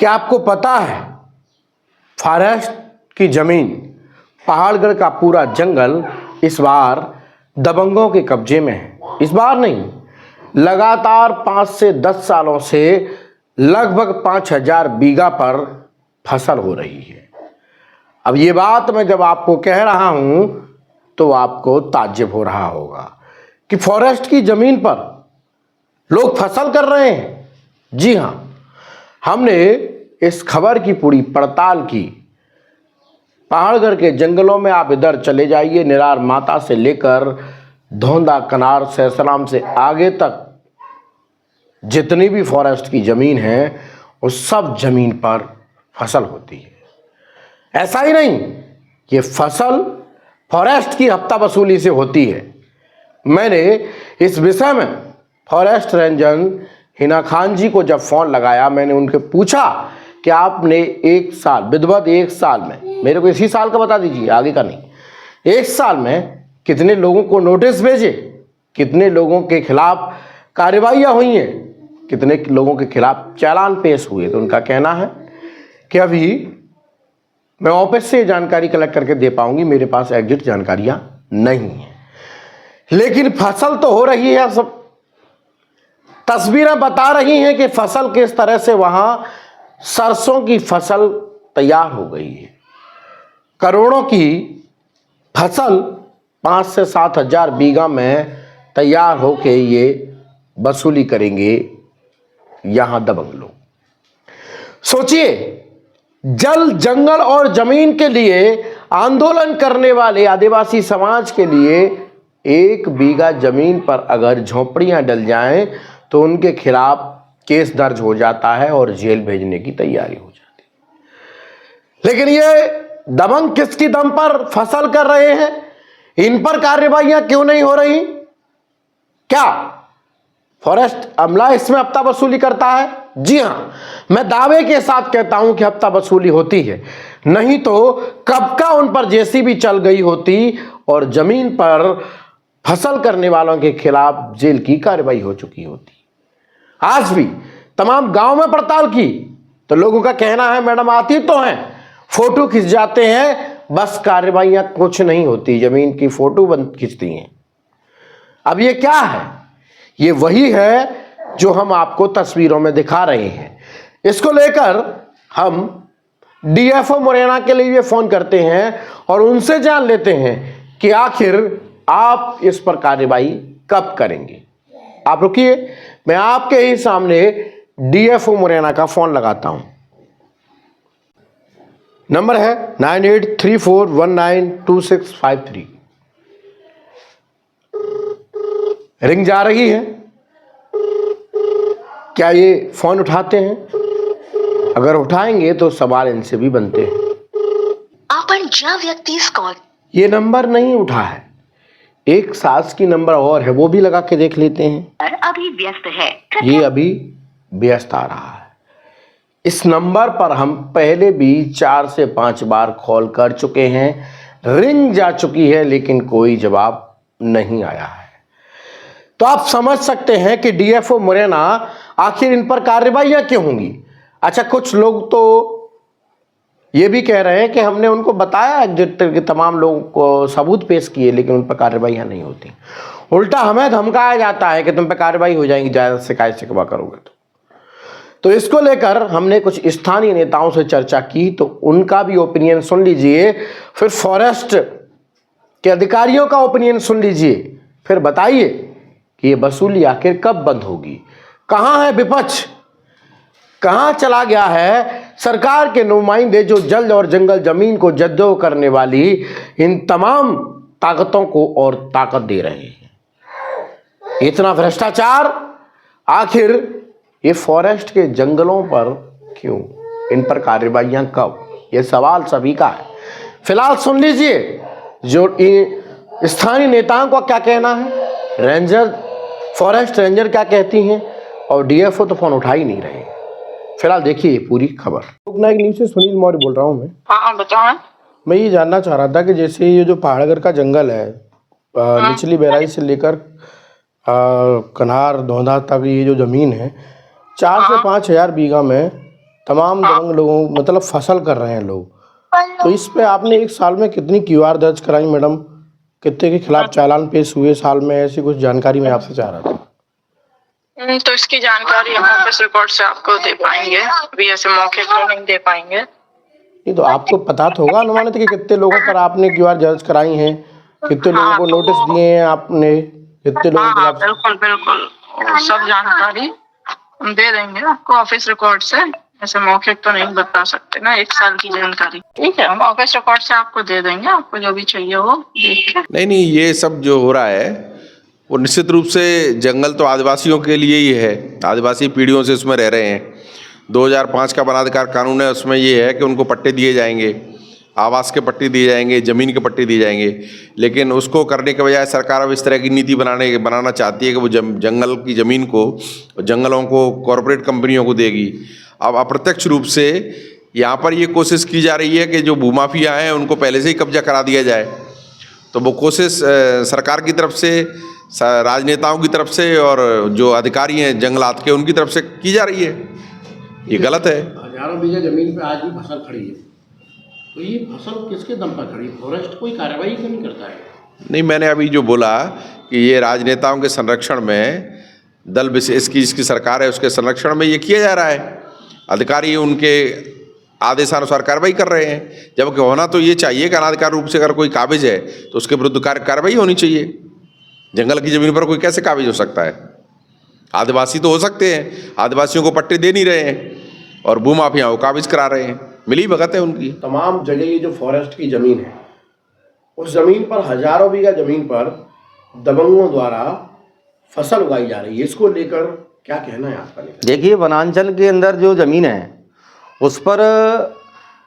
क्या आपको पता है फॉरेस्ट की जमीन, पहाड़गढ़ का पूरा जंगल इस बार दबंगों के कब्जे में है। इस बार नहीं, लगातार 5 से 10 सालों से लगभग 5000 बीघा पर फसल हो रही है। अब ये बात मैं जब आपको कह रहा हूं तो आपको ताज्जुब हो रहा होगा कि फॉरेस्ट की जमीन पर लोग फसल कर रहे हैं। जी हां, हमने इस खबर की पूरी पड़ताल की। पहाड़गढ़ के जंगलों में आप इधर चले जाइए, निरार माता से लेकर धौंधा कनार सैसलाम से आगे तक जितनी भी फॉरेस्ट की जमीन है उस सब जमीन पर फसल होती है। ऐसा ही नहीं, ये फसल फॉरेस्ट की हफ्ता वसूली से होती है। मैंने इस विषय में फॉरेस्ट रेंजर हिना खान जी को जब फोन लगाया, मैंने उनके पूछा कि आपने एक साल विधिवत 1 साल में, मेरे को इसी साल का बता दीजिए, आगे का नहीं, 1 साल में कितने लोगों को नोटिस भेजे, कितने लोगों के खिलाफ कार्रवाइयां हुई हैं, कितने लोगों के खिलाफ चालान पेश हुए। तो उनका कहना है कि अभी मैं ऑफिस से जानकारी कलेक्ट करके दे पाऊंगी, मेरे पास एग्जिट जानकारियां नहीं है, लेकिन फसल तो हो रही है। सब तस्वीरें बता रही हैं कि फसल किस तरह से वहां सरसों की फसल तैयार हो गई है। करोड़ों की फसल 5 से 7 हजार बीघा में तैयार होके ये वसूली करेंगे यहां दबंग लोग। सोचिए, जल, जंगल और जमीन के लिए आंदोलन करने वाले आदिवासी समाज के लिए 1 बीघा जमीन पर अगर झोपड़ियां डल जाएं तो उनके खिलाफ केस दर्ज हो जाता है और जेल भेजने की तैयारी हो जाती है। लेकिन ये दबंग किसकी दम पर फसल कर रहे हैं? इन पर कार्रवाइयां क्यों नहीं हो रही? क्या फॉरेस्ट अमला इसमें हफ्ता वसूली करता है? जी हां, मैं दावे के साथ कहता हूं कि हफ्ता वसूली होती है, नहीं तो कब का उन पर जेसीबी चल गई होती और जमीन पर फसल करने वालों के खिलाफ जेल की कार्रवाई हो चुकी होती। आज भी तमाम गांव में पड़ताल की तो लोगों का कहना है, मैडम आती तो हैं, फोटो खिंच जाते हैं, बस कार्रवाइयां कुछ नहीं होती, जमीन की फोटो बंद खींचती हैं। अब ये क्या है? ये वही है जो हम आपको तस्वीरों में दिखा रहे हैं। इसको लेकर हम डीएफओ मुरैना के लिए फोन करते हैं और उनसे जान लेते हैं कि आखिर आप इस पर कार्रवाई कब करेंगे। आप रुकिए, मैं आपके ही सामने डीएफओ मुरैना का फोन लगाता हूं। नंबर है 9834192653। रिंग जा रही है, क्या ये फोन उठाते हैं? अगर उठाएंगे तो सवाल इनसे भी बनते हैं। आपण ज्या व्यक्तीस कॉल, ये नंबर नहीं उठा है, एक सास की नंबर और है, वो भी लगा के देख लेते हैं। अभी व्यस्त है। ये अभी व्यस्त आ रहा है। इस नंबर पर हम पहले भी 4 से 5 बार कॉल कर चुके हैं, रिंग जा चुकी है, लेकिन कोई जवाब नहीं आया है। तो आप समझ सकते हैं कि डीएफओ मुरैना आखिर इन पर कार्रवाइयां क्यों होंगी। अच्छा, कुछ लोग तो ये भी कह रहे हैं कि हमने उनको बताया कि तमाम लोगों को सबूत पेश किए, लेकिन उन पर कार्रवाइयां नहीं होती। उल्टा हमें धमकाया जाता है कि तुम पे कार्रवाई हो जाएगी, ज्यादा शिकायत शिकवा करोगे तो इसको लेकर हमने कुछ स्थानीय नेताओं से चर्चा की, तो उनका भी ओपिनियन सुन लीजिए, फिर फॉरेस्ट के अधिकारियों का ओपिनियन सुन लीजिए, फिर बताइए कि ये वसूली आखिर कब बंद होगी। कहां है विपक्ष, कहां चला गया है सरकार के नुमाइंदे जो जल और जंगल जमीन को जद्दो करने वाली इन तमाम ताकतों को और ताकत दे रहे हैं। इतना भ्रष्टाचार आखिर ये फॉरेस्ट के जंगलों पर क्यों, इन पर कार्रवाइयां कब, ये सवाल सभी का है। फिलहाल सुन लीजिए जो स्थानीय नेताओं का क्या कहना है, रेंजर, फॉरेस्ट रेंजर क्या कहती हैं, और डीएफओ तो फोन उठा ही नहीं रहे। फिलहाल देखिए पूरी खबर। लोकनायक न्यूज़ से सुनील मौर्य बोल रहा हूँ मैं। हाँ बताओ। मैं ये जानना चाह रहा था कि जैसे ये जो पहाड़गढ़ का जंगल है, निचली बहराइच से लेकर कन्हार धौंधा तक ये जो जमीन है, 4 से 5 हजार बीघा में तमाम दबंग लोगों मतलब फसल कर रहे हैं लोग। तो इस पे आपने एक साल में कितनी क्यूआर दर्ज कराई मैडम? कितने के खिलाफ चालान पेश हुए साल में? ऐसी कुछ जानकारी मैं आपसे चाह रहा था। तो इसकी जानकारी हम ऑफिस रिकॉर्ड से आपको दे पाएंगे, अभी ऐसे मौके पर नहीं दे पाएंगे। नहीं तो आपको पता तो होगा अनुमानित कि कितने लोगों पर आपने क्यूआर दर्ज कराई हैं, कितने लोगों को नोटिस दिए हैं आपने, कितने लोगों के हाँ, खिलाफ? बिल्कुल बिल्कुल, वो सब जानकारी हम दे देंगे आपको ऑफिस रिकॉर्ड से। ऐसे मौके तो नहीं बता सकते ना, एक साल की जानकारी। ठीक है, हम ऑफिस रिकॉर्ड से आपको दे देंगे, आपको जो भी चाहिए वो देख के। नहीं, ये सब जो हो रहा है वो निश्चित रूप से जंगल तो आदिवासियों के लिए ही है। आदिवासी पीढ़ियों से उसमें रह रहे हैं। 2005 का वनाधिकार कानून है, उसमें ये है कि उनको पट्टे दिए जाएंगे, आवास के पट्टे दिए जाएंगे, ज़मीन के पट्टे दिए जाएंगे। लेकिन उसको करने के बजाय सरकार अब इस तरह की नीति बनाना चाहती है कि वो जंगल की ज़मीन को, जंगलों को कॉरपोरेट कंपनियों को देगी। अब अप्रत्यक्ष रूप से यहाँ पर ये कोशिश की जा रही है कि जो भूमाफिया हैं उनको पहले से ही कब्जा करा दिया जाए। तो वो कोशिश सरकार की तरफ से, राजनेताओं की तरफ से और जो अधिकारी हैं जंगलात के, उनकी तरफ से की जा रही है। ये गलत है। हजारों बीघा जमीन पे आज भी फसल खड़ी है, तो ये फसल किसके दम पर खड़ी? फॉरेस्ट कोई कार्रवाई क्यों नहीं करता है? नहीं, मैंने अभी जो बोला कि ये राजनेताओं के संरक्षण में, दल विशेष की जिसकी सरकार है उसके संरक्षण में ये किया जा रहा है। अधिकारी उनके आदेशानुसार कार्रवाई कर रहे हैं, जबकि होना तो ये चाहिए कि अनाधिकार रूप से अगर कोई काबिज है तो उसके विरुद्ध कार्रवाई होनी चाहिए। जंगल की ज़मीन पर कोई कैसे काबिज हो सकता है? आदिवासी तो हो सकते हैं, आदिवासियों को पट्टे दे नहीं रहे हैं और भूमाफियाओं को काबिज करा रहे हैं, मिली भगत है उनकी। तमाम जगह ये जो फॉरेस्ट की ज़मीन है, उस ज़मीन पर हजारों बीघा ज़मीन पर दबंगों द्वारा फसल उगाई जा रही है। इसको लेकर क्या कहना है आपका? देखिए, वनांचल के अंदर जो ज़मीन है उस पर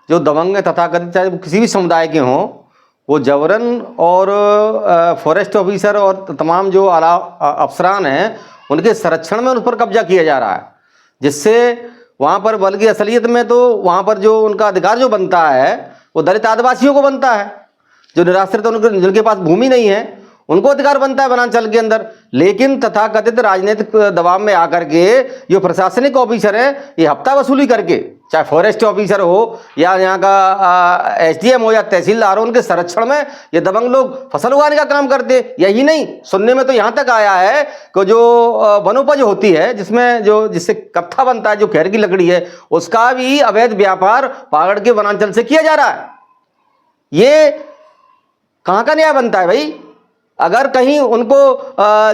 जो दबंग तथाकथित, चाहे वो किसी भी समुदाय के हों, वो जबरन और फॉरेस्ट ऑफिसर और तमाम जो आला अफसरान हैं उनके संरक्षण में उस पर कब्जा किया जा रहा है, जिससे वहाँ पर बल्कि असलियत में तो वहाँ पर जो उनका अधिकार जो बनता है वो दलित आदिवासियों को बनता है, जो निराश्रित, जिनके पास भूमि नहीं है, उनको अधिकार बनता है वनांचल के अंदर। लेकिन तथाकथित राजनीतिक दबाव में आकर के जो प्रशासनिक ऑफिसर है, ये हफ्ता वसूली करके, चाहे फॉरेस्ट ऑफिसर हो या यहाँ का एसडीएम हो या तहसीलदार हो, उनके संरक्षण में ये दबंग लोग फसल उगाने का काम करते। यही नहीं, सुनने में तो यहाँ तक आया है कि जो वनोपज होती है, जिससे कत्था बनता है, जो खैर की लकड़ी है, उसका भी अवैध व्यापार पहाड़ के वनांचल से किया जा रहा है। ये कहाँ का न्याय बनता है भाई? अगर कहीं उनको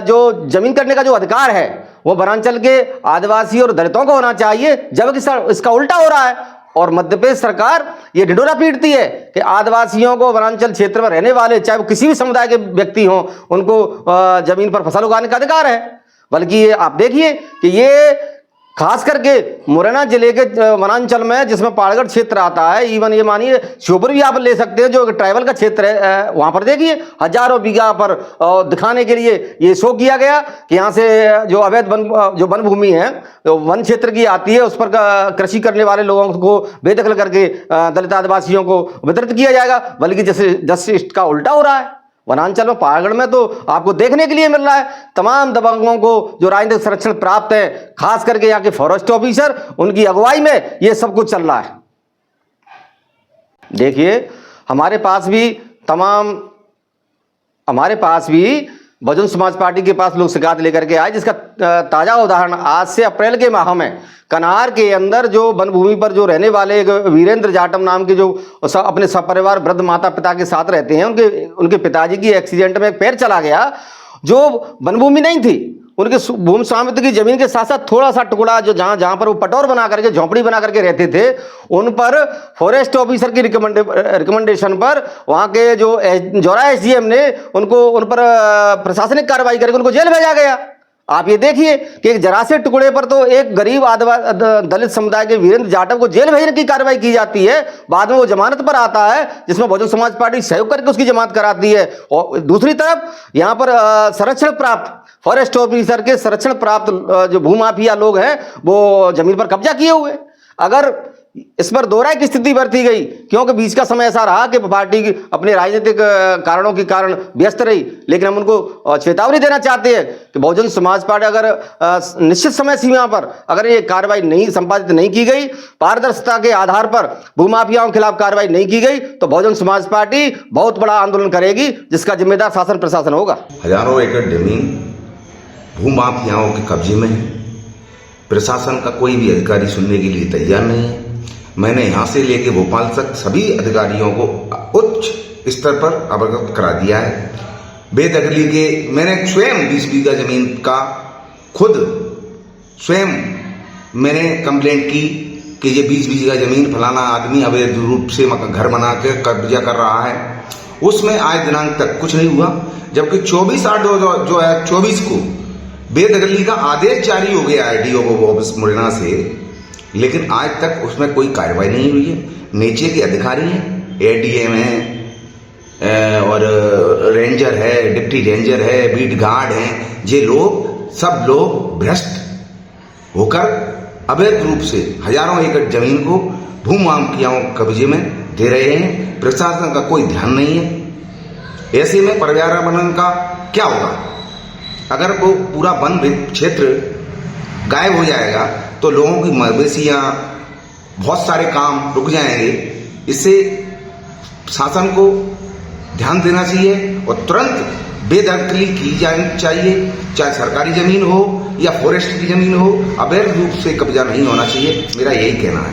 जो जमीन करने का जो अधिकार है वो वनांचल के आदिवासी और दलितों को होना चाहिए, जबकि इसका उल्टा हो रहा है। और मध्य प्रदेश सरकार ये ढिंढोरा पीटती है कि आदिवासियों को वनांचल क्षेत्र में रहने वाले, चाहे वो किसी भी समुदाय के व्यक्ति हों, उनको जमीन पर फसल उगाने का अधिकार है। बल्कि ये आप देखिए कि ये खास करके मुरैना जिले के वनांचल में, जिसमें पहाड़गढ़ क्षेत्र आता है, इवन ये मानिए श्योपुर भी आप ले सकते हैं, जो ट्राइबल का क्षेत्र है, वहाँ पर देखिए हजारों बीघा पर दिखाने के लिए ये शो किया गया कि यहाँ से जो अवैध वन भूमि है, तो वन क्षेत्र की आती है, उस पर कृषि करने वाले लोगों को बेदखल करके दलित आदिवासियों को वितरित किया जाएगा। बल्कि जैसे इसका उल्टा हो रहा है वनांचल में, पहाड़गढ़ में तो आपको देखने के लिए मिल रहा है तमाम दबंगों को जो राजनीतिक संरक्षण प्राप्त है, खास करके यहाँ के फॉरेस्ट ऑफिसर, उनकी अगुवाई में ये सब कुछ चल रहा है। देखिए, हमारे पास भी बहुजन समाज पार्टी के पास लोग शिकायत लेकर के आए, जिसका ताज़ा उदाहरण आज से अप्रैल के माह में कनार के अंदर जो वन भूमि पर जो रहने वाले वीरेंद्र जाटम नाम के जो अपने सपरिवार वृद्ध माता पिता के साथ रहते हैं, उनके पिताजी की एक्सीडेंट में एक पैर चला गया, जो वन भूमि नहीं थी, उनके भूमि स्वामित्व की जमीन के साथ साथ थोड़ा सा टुकड़ा जो जहां पर वो पटौर बना करके, झोंपड़ी बना करके रहते थे, उन पर फॉरेस्ट ऑफिसर की रिकमेंडेशन पर वहां के जो जोरा एसडीएम ने उन पर प्रशासनिक कार्रवाई करके उनको जेल भेजा गया। आप ये देखिए कि एक जरा से टुकड़े पर तो एक गरीब दलित समुदाय के वीरेंद्र जाटव को जेल भेजने की कार्रवाई की जाती है, बाद में वो जमानत पर आता है, जिसमें बहुजन समाज पार्टी सहयोग करके उसकी जमानत कराती है। और दूसरी तरफ यहाँ पर संरक्षण प्राप्त फॉरेस्ट ऑफिसर के संरक्षण प्राप्त जो भूमाफिया लोग हैं, वो जमीन पर कब्जा किए हुए। अगर इस पर दोहराए की स्थिति बरती गई, क्योंकि बीच का समय ऐसा रहा कि पार्टी की अपने राजनीतिक कारणों के कारण व्यस्त रही। लेकिन हम उनको चेतावनी देना चाहते हैं कि बहुजन समाज पार्टी अगर निश्चित समय सीमा पर अगर ये कार्रवाई नहीं संपादित नहीं की गई, पारदर्शिता के आधार पर भूमाफियाओं के खिलाफ कार्रवाई नहीं की गई, तो बहुजन समाज पार्टी बहुत बड़ा आंदोलन करेगी, जिसका जिम्मेदार शासन प्रशासन होगा। हजारों एकड़ जमीन भूमाफियाओं के कब्जे में है। प्रशासन का कोई भी अधिकारी सुनने के लिए तैयार नहीं है। मैंने यहाँ से लेके भोपाल तक सभी अधिकारियों को उच्च स्तर पर अवगत करा दिया है। बेदखली के मैंने स्वयं 20 बीघा जमीन का खुद स्वयं मैंने कंप्लेंट की कि ये 20 बीघा जमीन फलाना आदमी अवैध रूप से घर बना के कब्जा कर रहा है। उसमें आज दिनांक तक कुछ नहीं हुआ, जबकि 24/8/2024 को बेदखली का आदेश जारी हो गया है डीओ ऑफिस मुरैना से, लेकिन आज तक उसमें कोई कार्रवाई नहीं हुई है। नीचे के अधिकारी हैं, एडीएम है और रेंजर है, डिप्टी रेंजर है, बीट गार्ड हैं, ये लोग सब लोग भ्रष्ट होकर अवैध रूप से हजारों एकड़ जमीन को भूमाफियाओं कब्जे में दे रहे हैं। प्रशासन का कोई ध्यान नहीं है। ऐसे में पर्यावरण का क्या होगा? अगर वो पूरा वन क्षेत्र गायब हो जाएगा तो लोगों की मवेशियां, बहुत सारे काम रुक जाएंगे। इससे शासन को ध्यान देना चाहिए और तुरंत बेदखली की जानी चाहिए, चाहे सरकारी जमीन हो या फॉरेस्ट की जमीन हो, अवैध रूप से कब्जा नहीं होना चाहिए। मेरा यही कहना है।